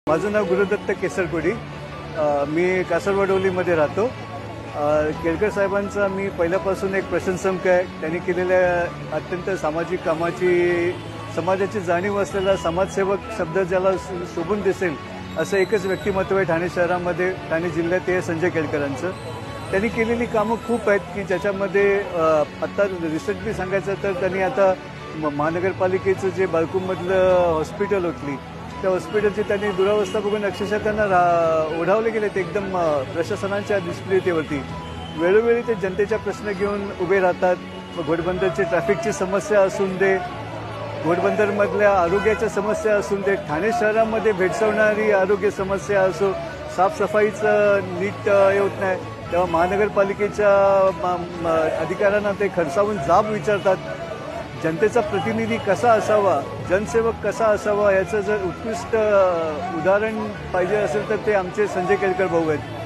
माझं नाव गुरुदत्त केसरपुडी। मी कासरवाडोलीमध्ये राहतो। केळकर साहेबांचा मी पहिल्यापासून एक प्रशंसक आहे। त्यांनी केलेल्या अत्यंत सामाजिक कामाची, समाजाची जाणीव असलेला समाजसेवक शब्द ज्याला शोभून दिसेल असं एकच व्यक्तिमत्व आहे ठाणे शहरामध्ये, ठाणे जिल्ह्यात हे संजय केळकरांचं। त्यांनी केलेली कामं खूप आहेत की ज्याच्यामध्ये आता रिसेंटली सांगायचं तर त्यांनी आता महानगरपालिकेचं जे बाळकुममधलं हॉस्पिटल होतली त्या हॉस्पिटलची त्यांनी दुरावस्था बघून अक्षरशः त्यांना ओढावले गेले ते एकदम प्रशासनाच्या निष्क्रियतेवरती। वेळोवेळी ते जनतेचा प्रश्न घेऊन उभे राहतात। घोडबंदरची ट्रॅफिकची समस्या असून दे, घोडबंदरमधल्या आरोग्याच्या समस्या असून दे, ठाणे शहरामध्ये भेडसावणारी आरोग्य समस्या असो, साफसफाईचं नीट होत नाही तेव्हा महानगरपालिकेच्या अधिकाऱ्यांना ते खडसावून जाब विचारतात। जनतेचा प्रतिनिधी कसा असावा, जनसेवक कसा असावा याचं जर उत्कृष्ट उदाहरण पाहिजे असेल तर ते आमचे संजय केळकर भाऊ आहेत।